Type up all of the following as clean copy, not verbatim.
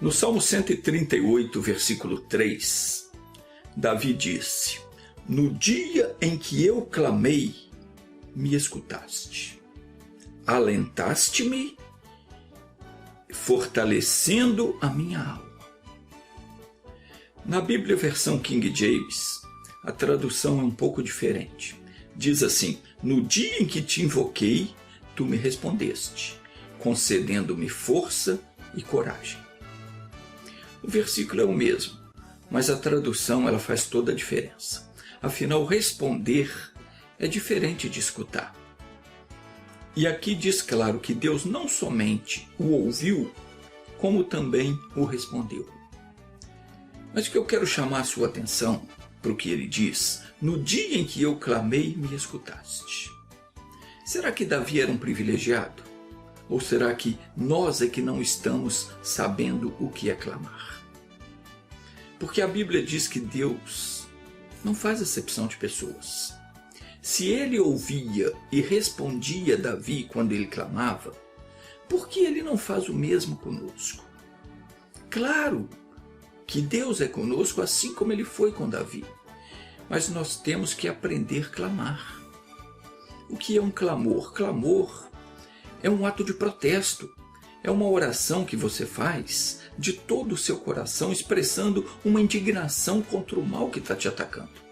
No Salmo 138, versículo 3, Davi disse: no dia em que eu clamei, me escutaste. Alentaste-me, fortalecendo a minha alma. Na Bíblia versão King James, a tradução é um pouco diferente. Diz assim: no dia em que te invoquei, tu me respondeste, concedendo-me força e coragem. O versículo é o mesmo, mas a tradução ela faz toda a diferença. Afinal, responder é diferente de escutar. E aqui diz claro que Deus não somente o ouviu, como também o respondeu. Mas o que eu quero chamar a sua atenção para o que ele diz: no dia em que eu clamei, me escutaste. Será que Davi era um privilegiado? Ou será que nós é que não estamos sabendo o que é clamar? Porque a Bíblia diz que Deus não faz acepção de pessoas. Se ele ouvia e respondia Davi quando ele clamava, por que ele não faz o mesmo conosco? Claro que Deus é conosco assim como ele foi com Davi, mas nós temos que aprender a clamar. O que é um clamor? Clamor é um ato de protesto. É uma oração que você faz de todo o seu coração, expressando uma indignação contra o mal que está te atacando.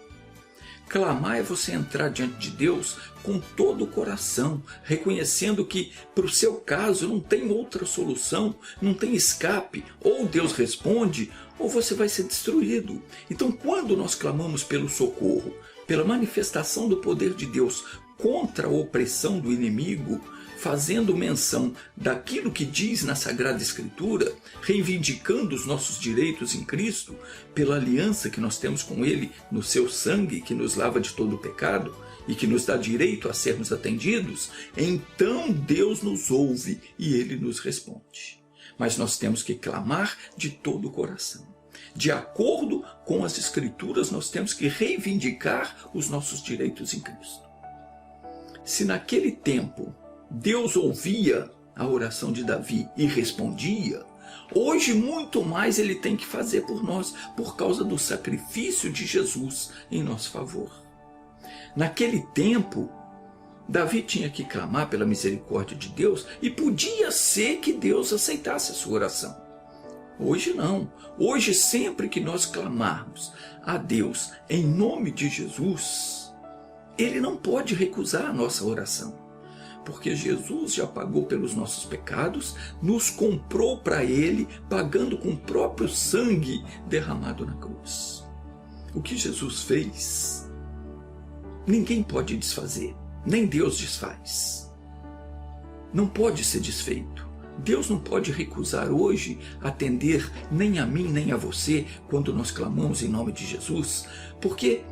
Clamar é você entrar diante de Deus com todo o coração, reconhecendo que, para o seu caso, não tem outra solução, não tem escape. Ou Deus responde, ou você vai ser destruído. Então, quando nós clamamos pelo socorro, pela manifestação do poder de Deus contra a opressão do inimigo, fazendo menção daquilo que diz na Sagrada Escritura, reivindicando os nossos direitos em Cristo, pela aliança que nós temos com Ele no seu sangue, que nos lava de todo o pecado e que nos dá direito a sermos atendidos, então Deus nos ouve e Ele nos responde. Mas nós temos que clamar de todo o coração. De acordo com as Escrituras, nós temos que reivindicar os nossos direitos em Cristo. Se naquele tempo Deus ouvia a oração de Davi e respondia, hoje muito mais ele tem que fazer por nós, por causa do sacrifício de Jesus em nosso favor. Naquele tempo, Davi tinha que clamar pela misericórdia de Deus e podia ser que Deus aceitasse a sua oração. Hoje não. Hoje, sempre que nós clamarmos a Deus em nome de Jesus, Ele não pode recusar a nossa oração. Porque Jesus já pagou pelos nossos pecados, nos comprou para Ele, pagando com o próprio sangue derramado na cruz. O que Jesus fez, ninguém pode desfazer, nem Deus desfaz. Não pode ser desfeito. Deus não pode recusar hoje atender nem a mim, nem a você, quando nós clamamos em nome de Jesus, porque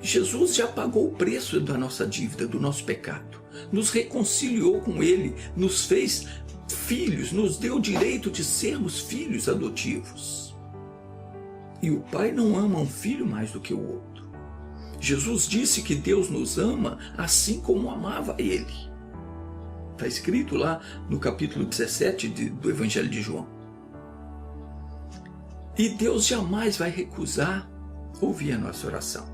Jesus já pagou o preço da nossa dívida, do nosso pecado. Nos reconciliou com Ele, nos fez filhos, nos deu o direito de sermos filhos adotivos. E o Pai não ama um filho mais do que o outro. Jesus disse que Deus nos ama assim como amava Ele. Está escrito lá no capítulo 17 do Evangelho de João. E Deus jamais vai recusar ouvir a nossa oração.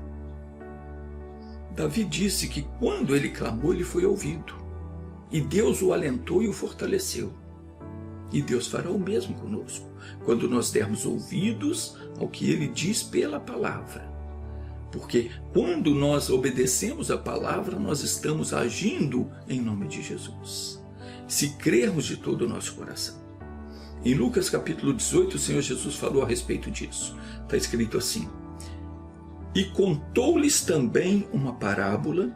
Davi disse que quando ele clamou, ele foi ouvido. E Deus o alentou e o fortaleceu. E Deus fará o mesmo conosco, quando nós dermos ouvidos ao que Ele diz pela palavra. Porque quando nós obedecemos a palavra, nós estamos agindo em nome de Jesus. Se crermos de todo o nosso coração. Em Lucas capítulo 18, o Senhor Jesus falou a respeito disso. Está escrito assim: e contou-lhes também uma parábola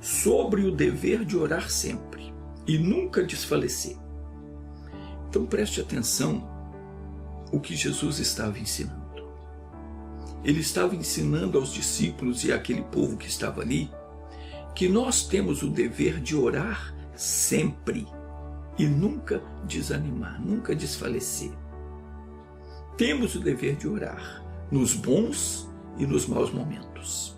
sobre o dever de orar sempre e nunca desfalecer. Então preste atenção o que Jesus estava ensinando. Ele estava ensinando aos discípulos e àquele povo que estava ali que nós temos o dever de orar sempre e nunca desanimar, nunca desfalecer. Temos o dever de orar nos bons e nos maus momentos.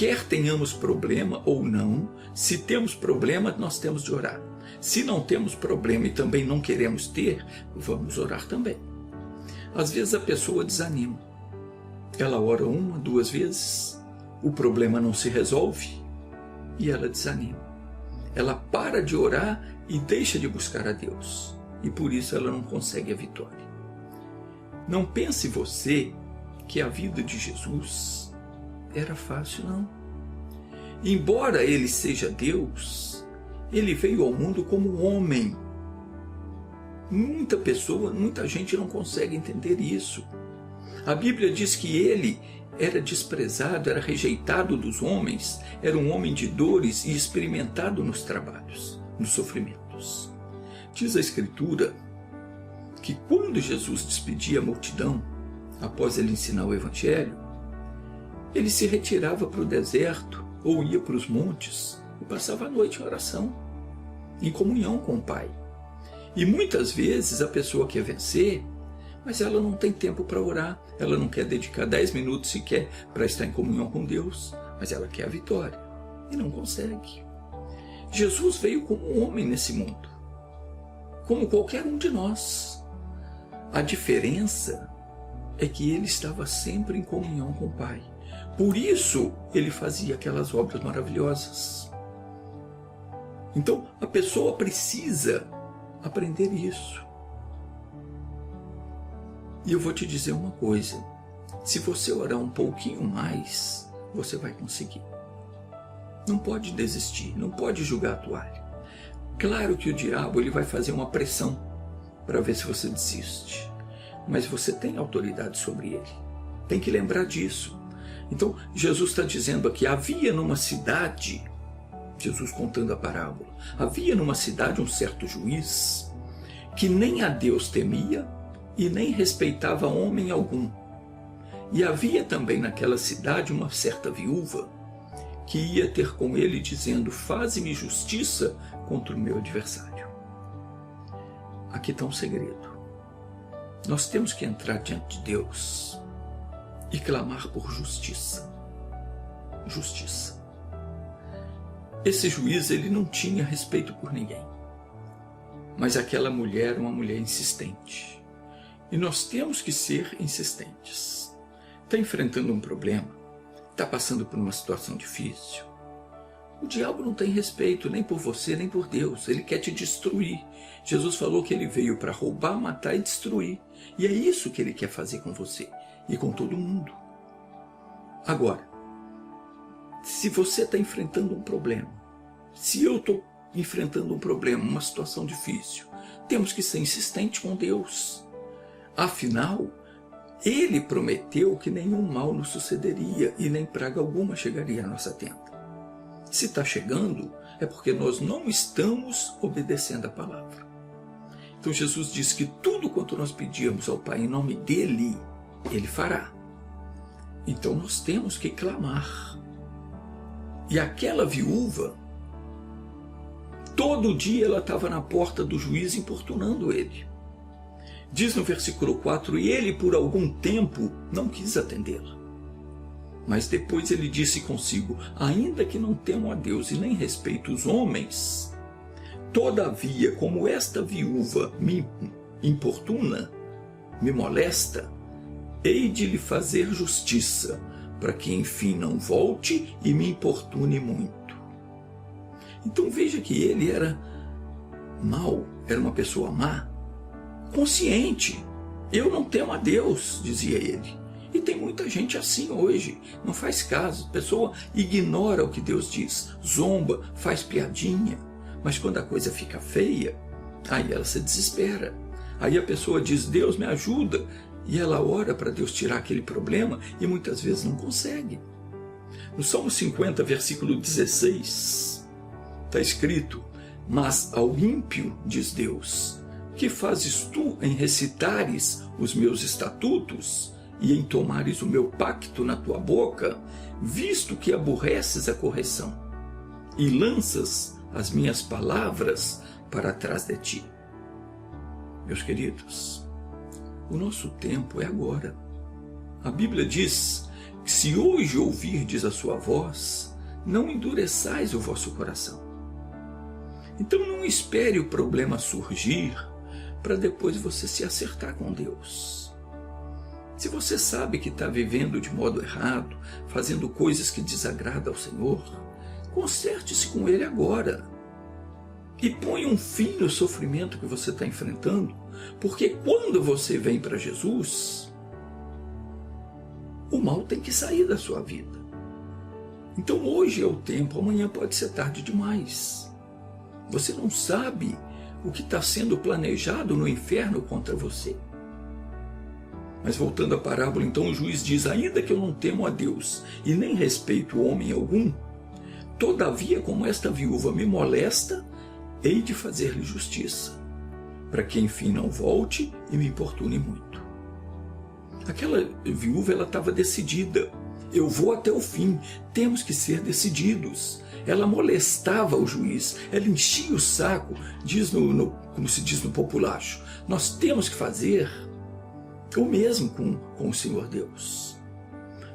quer tenhamos problema ou não, se temos problema, nós temos de orar. Se não temos problema e também não queremos ter, vamos orar também. Às vezes a pessoa desanima. Ela ora 1, 2 vezes, o problema não se resolve e ela desanima. Ela para de orar e deixa de buscar a Deus. E por isso ela não consegue a vitória. Não pense você que a vida de Jesus era fácil, não. Embora ele seja Deus, ele veio ao mundo como homem. Muita gente não consegue entender isso. A Bíblia diz que ele era desprezado, era rejeitado dos homens, era um homem de dores e experimentado nos trabalhos, nos sofrimentos. Diz a Escritura que quando Jesus despedia a multidão, após ele ensinar o Evangelho, ele se retirava para o deserto ou ia para os montes e passava a noite em oração, em comunhão com o Pai. E muitas vezes a pessoa quer vencer, mas ela não tem tempo para orar, ela não quer dedicar 10 minutos sequer para estar em comunhão com Deus, mas ela quer a vitória e não consegue. Jesus veio como um homem nesse mundo, como qualquer um de nós. A diferença é que ele estava sempre em comunhão com o Pai. Por isso ele fazia aquelas obras maravilhosas. Então a pessoa precisa aprender isso. E eu vou te dizer uma coisa, se você orar um pouquinho mais, você vai conseguir. Não pode desistir, não pode jogar a toalha. Claro que o diabo ele vai fazer uma pressão para ver se você desiste, mas você tem autoridade sobre ele, tem que lembrar disso. Então Jesus está dizendo aqui, havia numa cidade, Jesus contando a parábola, havia numa cidade um certo juiz que nem a Deus temia e nem respeitava homem algum. E havia também naquela cidade uma certa viúva que ia ter com ele dizendo, faze-me justiça contra o meu adversário. Aqui está um segredo. Nós temos que entrar diante de Deus e clamar por justiça. Justiça. Esse juiz ele não tinha respeito por ninguém. Mas aquela mulher era uma mulher insistente. E nós temos que ser insistentes. Está enfrentando um problema? Está passando por uma situação difícil? O diabo não tem respeito nem por você, nem por Deus. Ele quer te destruir. Jesus falou que ele veio para roubar, matar e destruir. E é isso que ele quer fazer com você e com todo mundo. Agora, se você está enfrentando um problema, se eu estou enfrentando um problema, uma situação difícil, temos que ser insistentes com Deus. Afinal, ele prometeu que nenhum mal nos sucederia e nem praga alguma chegaria à nossa tenda. Se está chegando, é porque nós não estamos obedecendo a palavra. Então Jesus disse que tudo quanto nós pedíamos ao Pai em nome dele, ele fará. Então nós temos que clamar. E aquela viúva, todo dia ela estava na porta do juiz importunando ele. Diz no versículo 4, e ele por algum tempo não quis atendê-la. Mas depois ele disse consigo, ainda que não temo a Deus e nem respeito os homens, todavia, como esta viúva me importuna, me molesta, hei de lhe fazer justiça, para que enfim não volte e me importune muito. Então veja que ele era mau, era uma pessoa má, consciente. Eu não temo a Deus, dizia ele. E tem muita gente assim hoje, não faz caso, a pessoa ignora o que Deus diz, zomba, faz piadinha, mas quando a coisa fica feia, aí ela se desespera. Aí a pessoa diz, Deus me ajuda, e ela ora para Deus tirar aquele problema e muitas vezes não consegue. No Salmo 50, versículo 16, está escrito, mas ao ímpio, diz Deus, que fazes tu em recitares os meus estatutos e em tomares o meu pacto na tua boca, visto que aborreces a correção e lanças as minhas palavras para trás de ti. Meus queridos, o nosso tempo é agora. A Bíblia diz Se hoje ouvirdes a sua voz, não endureçais o vosso coração. Então não espere o problema surgir para depois você se acertar com Deus. Se você sabe que está vivendo de modo errado, fazendo coisas que desagradam ao Senhor, conserte-se com Ele agora. E ponha um fim no sofrimento que você está enfrentando, porque quando você vem para Jesus, o mal tem que sair da sua vida. Então hoje é o tempo, amanhã pode ser tarde demais. Você não sabe o que está sendo planejado no inferno contra você. Mas voltando à parábola, então o juiz diz: ainda que eu não temo a Deus e nem respeito homem algum, todavia como esta viúva me molesta, hei de fazer-lhe justiça, para que enfim não volte e me importune muito. Aquela viúva, ela estava decidida. Eu vou até o fim, temos que ser decididos. Ela molestava o juiz, ela enchia o saco, como se diz no populacho. Nós temos que fazer o mesmo com o Senhor Deus.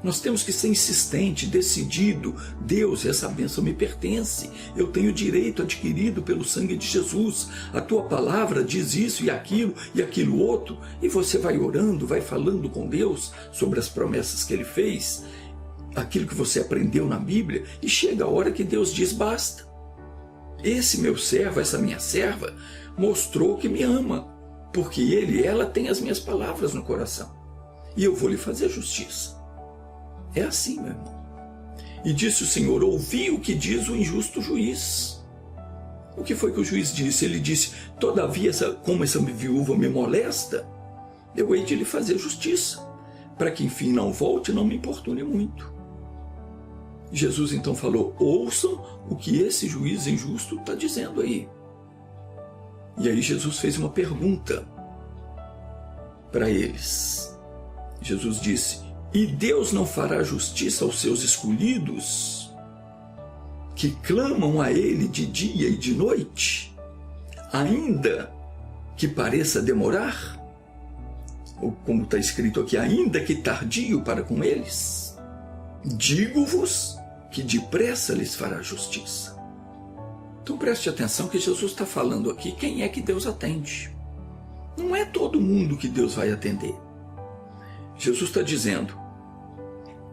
Nós temos que ser insistente, decidido. Deus, essa bênção me pertence. Eu tenho direito adquirido pelo sangue de Jesus. A tua palavra diz isso e aquilo outro. E você vai orando, vai falando com Deus sobre as promessas que Ele fez, aquilo que você aprendeu na Bíblia, e chega a hora que Deus diz: basta. Esse meu servo, essa minha serva, mostrou que me ama, porque ele e ela têm as minhas palavras no coração, e eu vou lhe fazer justiça. É assim, meu irmão. E disse o Senhor: ouvi o que diz o injusto juiz. O que foi que o juiz disse? Ele disse: todavia, como essa viúva me molesta, eu hei de lhe fazer justiça, para que enfim não volte e não me importune muito. Jesus então falou: ouçam o que esse juiz injusto está dizendo aí. E aí Jesus fez uma pergunta para eles. Jesus disse: e Deus não fará justiça aos seus escolhidos, que clamam a Ele de dia e de noite, ainda que pareça demorar? Ou como está escrito aqui, ainda que tardio para com eles? Digo-vos que depressa lhes fará justiça. Então preste atenção que Jesus está falando aqui quem é que Deus atende. Não é todo mundo que Deus vai atender. Jesus está dizendo,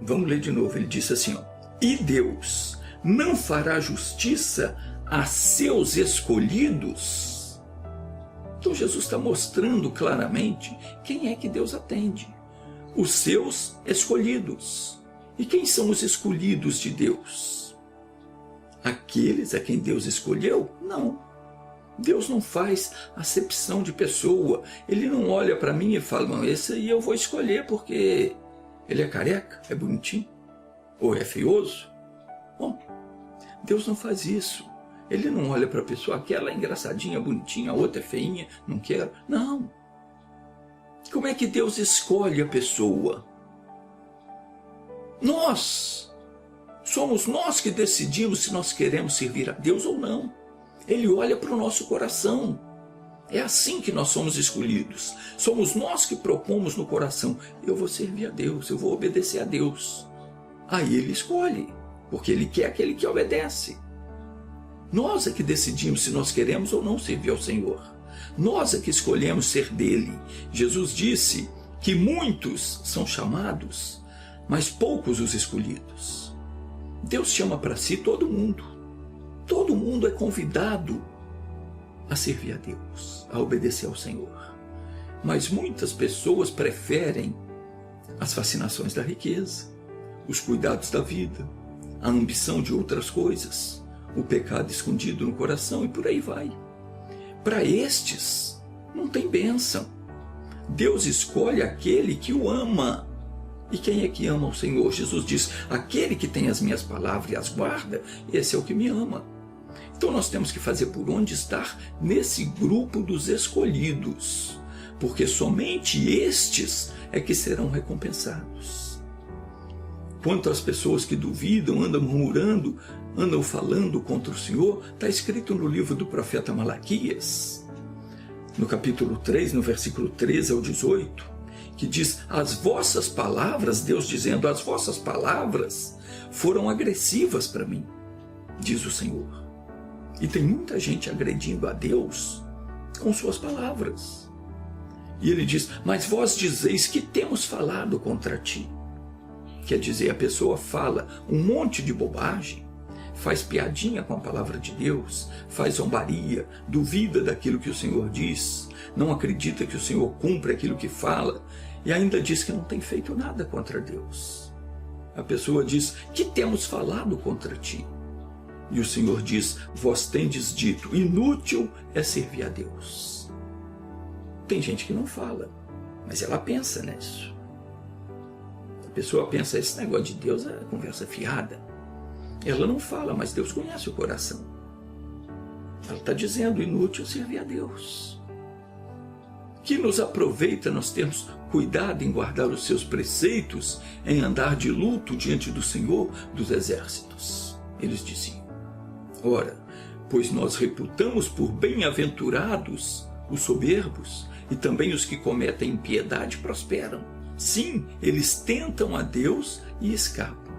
vamos ler de novo, ele disse assim, e Deus não fará justiça a seus escolhidos? Então Jesus está mostrando claramente quem é que Deus atende. Os seus escolhidos. E quem são os escolhidos de Deus? Aqueles a quem Deus escolheu? Não. Deus não faz acepção de pessoa. Ele não olha para mim e fala, esse aí eu vou escolher porque ele é careca, é bonitinho, ou é feioso. Bom, Deus não faz isso. Ele não olha para a pessoa, aquela é engraçadinha, bonitinha, a outra é feinha, não quero. Não. Como é que Deus escolhe a pessoa? Somos nós que decidimos se nós queremos servir a Deus ou não. Ele olha para o nosso coração. É assim que nós somos escolhidos. Somos nós que propomos no coração, eu vou servir a Deus, eu vou obedecer a Deus. Aí Ele escolhe, porque Ele quer aquele que obedece. Nós é que decidimos se nós queremos ou não servir ao Senhor. Nós é que escolhemos ser dele. Jesus disse que muitos são chamados, mas poucos os escolhidos. Deus chama para si todo mundo. Todo mundo é convidado a servir a Deus, a obedecer ao Senhor. Mas muitas pessoas preferem as fascinações da riqueza, os cuidados da vida, a ambição de outras coisas, o pecado escondido no coração e por aí vai. Para estes, não tem bênção. Deus escolhe aquele que o ama. E quem é que ama o Senhor? Jesus diz, aquele que tem as minhas palavras e as guarda, esse é o que me ama. Então nós temos que fazer por onde estar nesse grupo dos escolhidos, porque somente estes é que serão recompensados. Quanto às pessoas que duvidam, andam murmurando, andam falando contra o Senhor, está escrito no livro do profeta Malaquias, no capítulo 3, no versículo 13 ao 18, que diz: as vossas palavras, Deus dizendo, as vossas palavras foram agressivas para mim, diz o Senhor. E tem muita gente agredindo a Deus com suas palavras. E ele diz: mas vós dizeis que temos falado contra ti. Quer dizer, a pessoa fala um monte de bobagem, faz piadinha com a palavra de Deus, faz zombaria, duvida daquilo que o Senhor diz, não acredita que o Senhor cumpre aquilo que fala e ainda diz que não tem feito nada contra Deus. A pessoa diz: que temos falado contra ti? E o Senhor diz: vós tendes dito, inútil é servir a Deus. Tem gente que não fala, mas ela pensa nisso. A pessoa pensa: esse negócio de Deus é conversa fiada. Ela não fala, mas Deus conhece o coração. Ela está dizendo: inútil servir a Deus. Que nos aproveita nós termos cuidado em guardar os seus preceitos, em andar de luto diante do Senhor dos exércitos. Eles diziam: ora, pois nós reputamos por bem-aventurados os soberbos, e também os que cometem impiedade prosperam. Sim, eles tentam a Deus e escapam.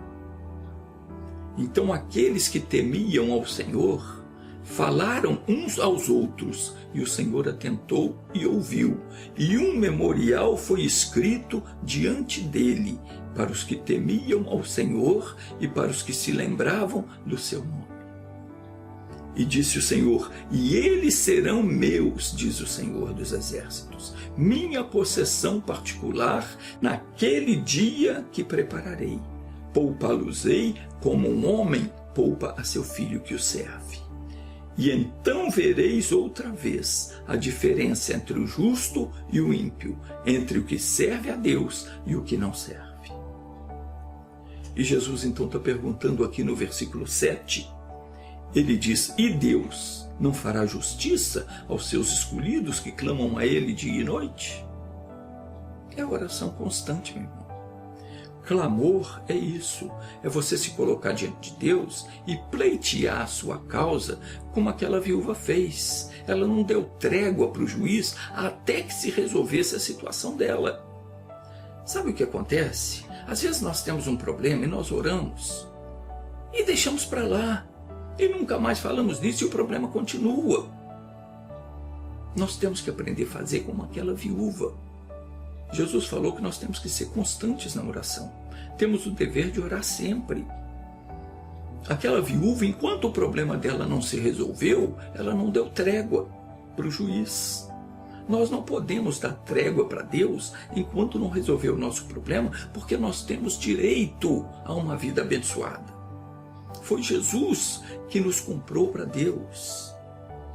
Então aqueles que temiam ao Senhor falaram uns aos outros, e o Senhor atentou e ouviu, e um memorial foi escrito diante dele, para os que temiam ao Senhor e para os que se lembravam do seu nome. E disse o Senhor: e eles serão meus, diz o Senhor dos exércitos, minha possessão particular naquele dia que prepararei. Poupá-los-ei como um homem poupa a seu filho que o serve. E então vereis outra vez a diferença entre o justo e o ímpio, entre o que serve a Deus e o que não serve. E Jesus então está perguntando aqui no versículo 7, ele diz: e Deus não fará justiça aos seus escolhidos que clamam a Ele dia e noite? É a oração constante, meu irmão. Clamor é isso, é você se colocar diante de Deus e pleitear a sua causa, como aquela viúva fez. Ela não deu trégua para o juiz até que se resolvesse a situação dela. Sabe o que acontece? Às vezes nós temos um problema e nós oramos e deixamos para lá, e nunca mais falamos nisso e o problema continua. Nós temos que aprender a fazer como aquela viúva. Jesus falou que nós temos que ser constantes na oração. Temos o dever de orar sempre. Aquela viúva, enquanto o problema dela não se resolveu, ela não deu trégua para o juiz. Nós não podemos dar trégua para Deus enquanto não resolver o nosso problema, porque nós temos direito a uma vida abençoada. Foi Jesus que nos comprou para Deus.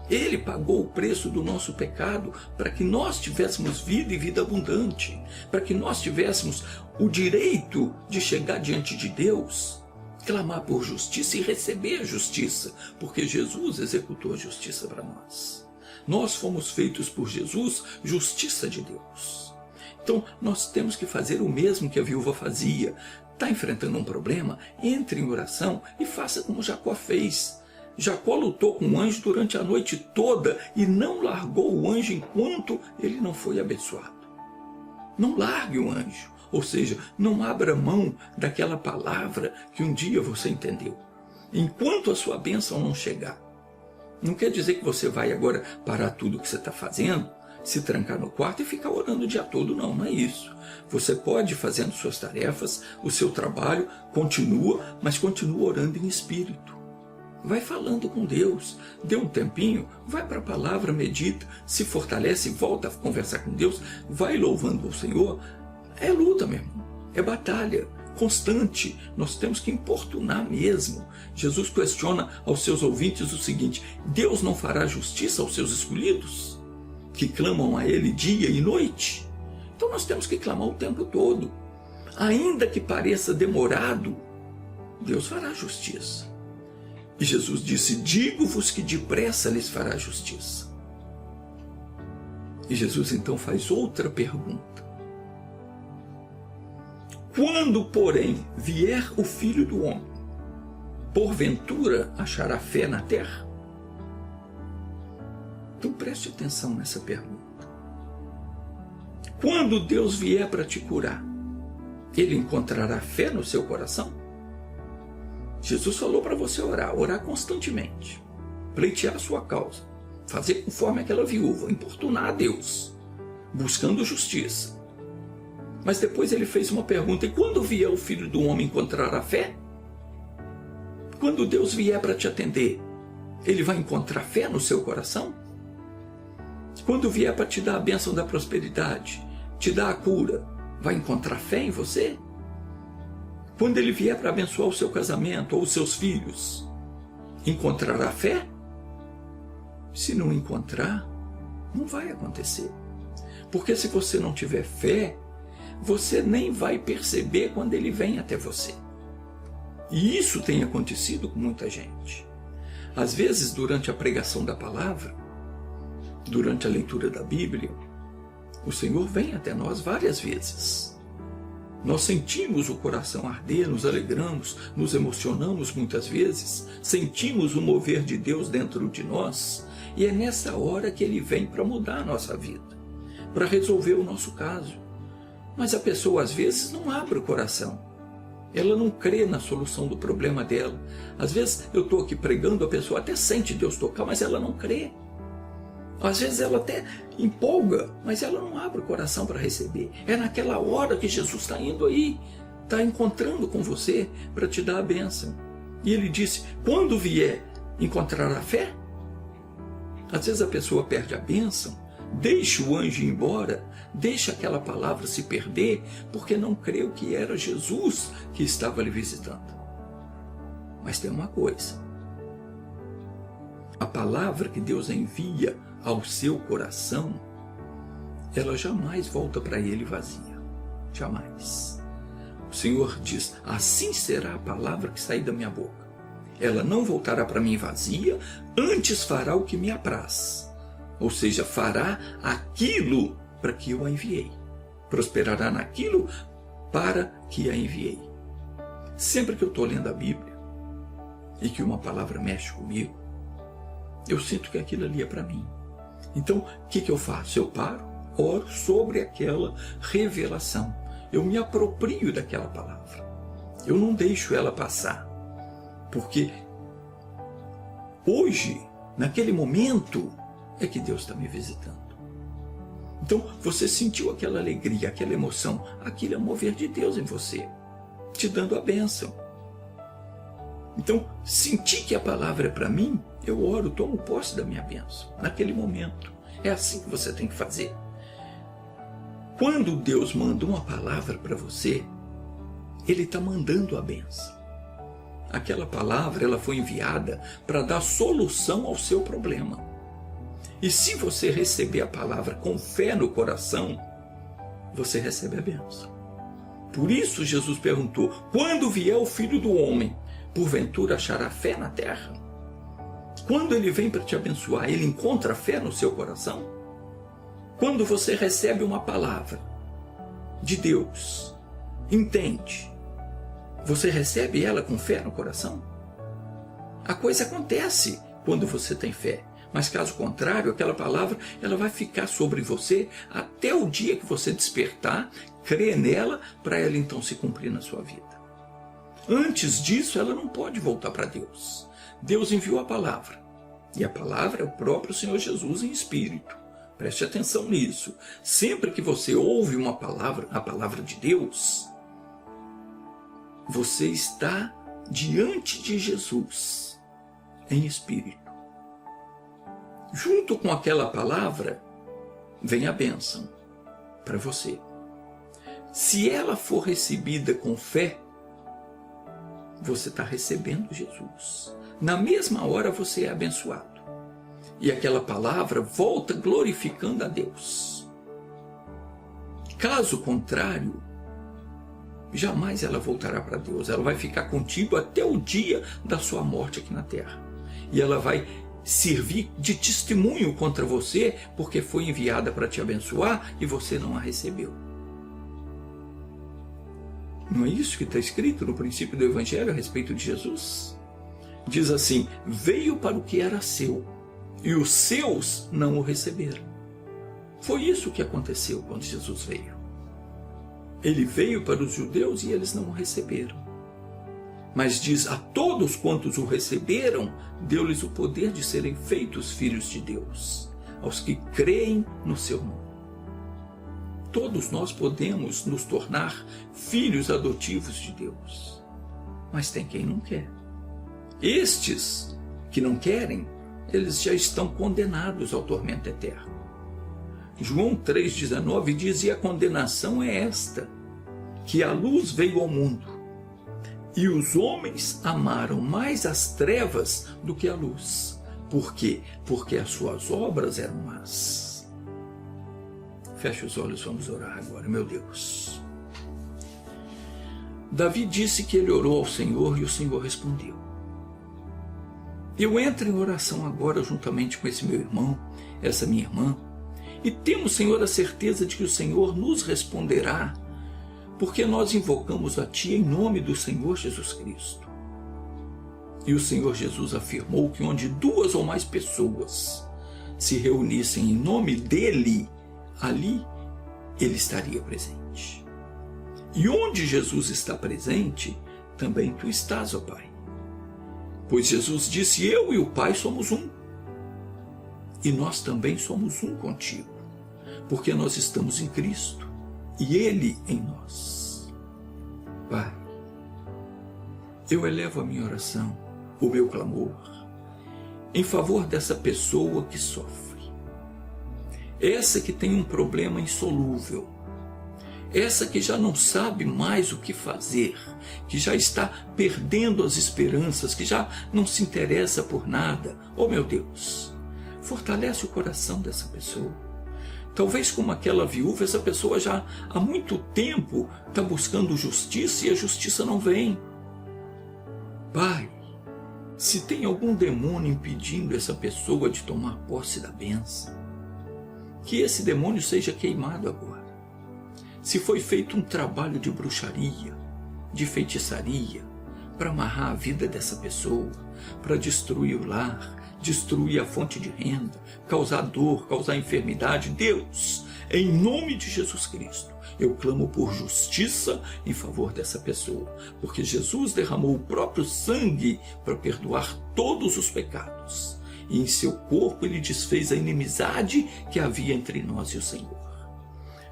Ele pagou o preço do nosso pecado para que nós tivéssemos vida e vida abundante, para que nós tivéssemos o direito de chegar diante de Deus, clamar por justiça e receber a justiça, porque Jesus executou a justiça para nós. Nós fomos feitos por Jesus justiça de Deus. Então nós temos que fazer o mesmo que a viúva fazia. Está enfrentando um problema? Entre em oração e faça como Jacó fez. Jacó lutou com o anjo durante a noite toda e não largou o anjo enquanto ele não foi abençoado. Não largue o anjo, ou seja, não abra mão daquela palavra que um dia você entendeu, enquanto a sua bênção não chegar. Não quer dizer que você vai agora parar tudo o que você está fazendo, se trancar no quarto e ficar orando o dia todo, não, não é isso. Você pode ir fazendo suas tarefas, o seu trabalho, continua, mas continua orando em espírito. Vai falando com Deus, dê um tempinho, vai para a palavra, medita, se fortalece, volta a conversar com Deus, vai louvando o Senhor. É luta, meu irmão, é batalha constante, nós temos que importunar mesmo. Jesus questiona aos seus ouvintes o seguinte: Deus não fará justiça aos seus escolhidos, que clamam a Ele dia e noite? Então nós temos que clamar o tempo todo. Ainda que pareça demorado, Deus fará justiça. E Jesus disse: digo-vos que depressa lhes fará justiça. E Jesus então faz outra pergunta: quando, porém, vier o Filho do Homem, porventura achará fé na terra? Então preste atenção nessa pergunta. Quando Deus vier para te curar, Ele encontrará fé no seu coração? Jesus falou para você orar constantemente, pleitear a sua causa, fazer conforme aquela viúva, importunar a Deus, buscando justiça. Mas depois Ele fez uma pergunta: e quando vier o Filho do Homem encontrará fé? Quando Deus vier para te atender, Ele vai encontrar fé no seu coração? Quando vier para te dar a bênção da prosperidade, te dar a cura, vai encontrar fé em você? Quando Ele vier para abençoar o seu casamento ou os seus filhos, encontrará fé? Se não encontrar, não vai acontecer. Porque se você não tiver fé, você nem vai perceber quando Ele vem até você. E isso tem acontecido com muita gente. Às vezes, durante a pregação da palavra, durante a leitura da Bíblia, o Senhor vem até nós várias vezes. Nós sentimos o coração arder, nos alegramos, nos emocionamos muitas vezes, sentimos o mover de Deus dentro de nós, e é nessa hora que Ele vem para mudar a nossa vida, para resolver o nosso caso. Mas a pessoa às vezes não abre o coração. Ela não crê na solução do problema dela. Às vezes eu estou aqui pregando, a pessoa até sente Deus tocar, mas ela não crê. Às vezes ela até empolga, mas ela não abre o coração para receber. É naquela hora que Jesus está indo aí, está encontrando com você para te dar a bênção. E Ele disse: quando vier, encontrará fé? Às vezes a pessoa perde a bênção, deixa o anjo ir embora, deixa aquela palavra se perder, porque não creu que era Jesus que estava lhe visitando. Mas tem uma coisa: a palavra que Deus envia ao seu coração, ela jamais volta para Ele vazia. Jamais. O Senhor diz: assim será a palavra que sair da minha boca. Ela não voltará para mim vazia, antes fará o que me apraz. Ou seja, fará aquilo para que eu a enviei. Prosperará naquilo para que a enviei. Sempre que eu estou lendo a Bíblia e que uma palavra mexe comigo, eu sinto que aquilo ali é para mim. Então, o que eu faço? Eu paro, oro sobre aquela revelação. Eu me aproprio daquela palavra. Eu não deixo ela passar. Porque hoje, naquele momento, é que Deus está me visitando. Então, você sentiu aquela alegria, aquela emoção, aquilo é o mover de Deus em você, te dando a bênção. Então, senti que a palavra é para mim, eu oro, tomo posse da minha bênção, naquele momento. É assim que você tem que fazer. Quando Deus manda uma palavra para você, Ele está mandando a bênção. Aquela palavra, ela foi enviada para dar solução ao seu problema. E se você receber a palavra com fé no coração, você recebe a bênção. Por isso Jesus perguntou: quando vier o Filho do Homem, porventura achará fé na terra? Quando Ele vem para te abençoar, Ele encontra fé no seu coração? Quando você recebe uma palavra de Deus, entende? Você recebe ela com fé no coração? A coisa acontece quando você tem fé. Mas caso contrário, aquela palavra ela vai ficar sobre você até o dia que você despertar, crer nela, para ela então se cumprir na sua vida. Antes disso, ela não pode voltar para Deus. Deus enviou a palavra. E a palavra é o próprio Senhor Jesus em espírito. Preste atenção nisso. Sempre que você ouve uma palavra, a palavra de Deus, você está diante de Jesus em espírito. Junto com aquela palavra, vem a bênção para você. Se ela for recebida com fé, você está recebendo Jesus. Na mesma hora você é abençoado. E aquela palavra volta glorificando a Deus. Caso contrário, jamais ela voltará para Deus. Ela vai ficar contigo até o dia da sua morte aqui na terra. E ela vai servir de testemunho contra você, porque foi enviada para te abençoar e você não a recebeu. Não é isso que está escrito no princípio do Evangelho a respeito de Jesus? Diz assim: veio para o que era seu, e os seus não o receberam. Foi isso que aconteceu quando Jesus veio. Ele veio para os judeus e eles não o receberam. Mas diz: a todos quantos o receberam, deu-lhes o poder de serem feitos filhos de Deus, aos que creem no seu nome. Todos nós podemos nos tornar filhos adotivos de Deus, mas tem quem não quer. Estes que não querem, eles já estão condenados ao tormento eterno. João 3,19 diz: e a condenação é esta, que a luz veio ao mundo, e os homens amaram mais as trevas do que a luz. Por quê? Porque as suas obras eram más. Feche os olhos, vamos orar agora, meu Deus. Davi disse que ele orou ao Senhor e o Senhor respondeu. Eu entro em oração agora juntamente com esse meu irmão, essa minha irmã, e temos, Senhor, a certeza de que o Senhor nos responderá, porque nós invocamos a Ti em nome do Senhor Jesus Cristo. E o Senhor Jesus afirmou que onde 2 ou mais pessoas se reunissem em nome dEle, ali Ele estaria presente. E onde Jesus está presente, também Tu estás, ó Pai. Pois Jesus disse: eu e o Pai somos um. E nós também somos um contigo, porque nós estamos em Cristo e Ele em nós. Pai, eu elevo a minha oração, o meu clamor, em favor dessa pessoa que sofre, essa que tem um problema insolúvel, essa que já não sabe mais o que fazer, que já está perdendo as esperanças, que já não se interessa por nada. Oh, meu Deus, fortalece o coração dessa pessoa. Talvez como aquela viúva, essa pessoa já há muito tempo está buscando justiça e a justiça não vem. Pai, se tem algum demônio impedindo essa pessoa de tomar posse da bênção, que esse demônio seja queimado agora. Se foi feito um trabalho de bruxaria, de feitiçaria, para amarrar a vida dessa pessoa, para destruir o lar, destruir a fonte de renda, causar dor, causar enfermidade, Deus, em nome de Jesus Cristo, eu clamo por justiça em favor dessa pessoa, porque Jesus derramou o próprio sangue para perdoar todos os pecados, e em seu corpo Ele desfez a inimizade que havia entre nós e o Senhor.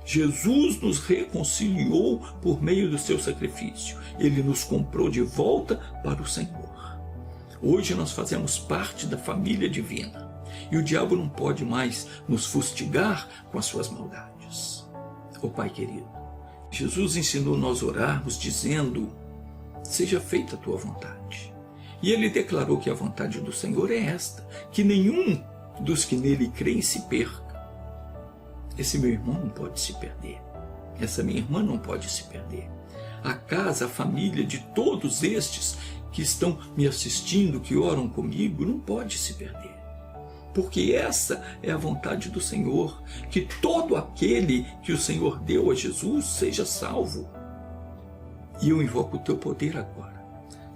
Jesus nos reconciliou por meio do seu sacrifício. Ele nos comprou de volta para o Senhor. Hoje nós fazemos parte da família divina. E o diabo não pode mais nos fustigar com as suas maldades. Oh Pai querido, Jesus ensinou nós orarmos dizendo: seja feita a tua vontade. E Ele declarou que a vontade do Senhor é esta, que nenhum dos que nele creem se perca. Esse meu irmão não pode se perder. Essa minha irmã não pode se perder. A casa, a família de todos estes que estão me assistindo, que oram comigo, não pode se perder. Porque essa é a vontade do Senhor, que todo aquele que o Senhor deu a Jesus seja salvo. E eu invoco o teu poder agora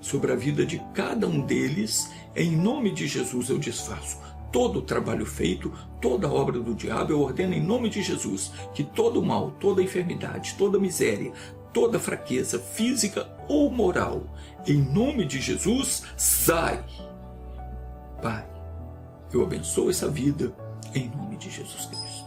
sobre a vida de cada um deles. Em nome de Jesus eu desfaço todo o trabalho feito, toda a obra do diabo. Eu ordeno em nome de Jesus que todo mal, toda enfermidade, toda miséria, toda fraqueza física ou moral, em nome de Jesus, sai. Pai, eu abençoo essa vida em nome de Jesus Cristo.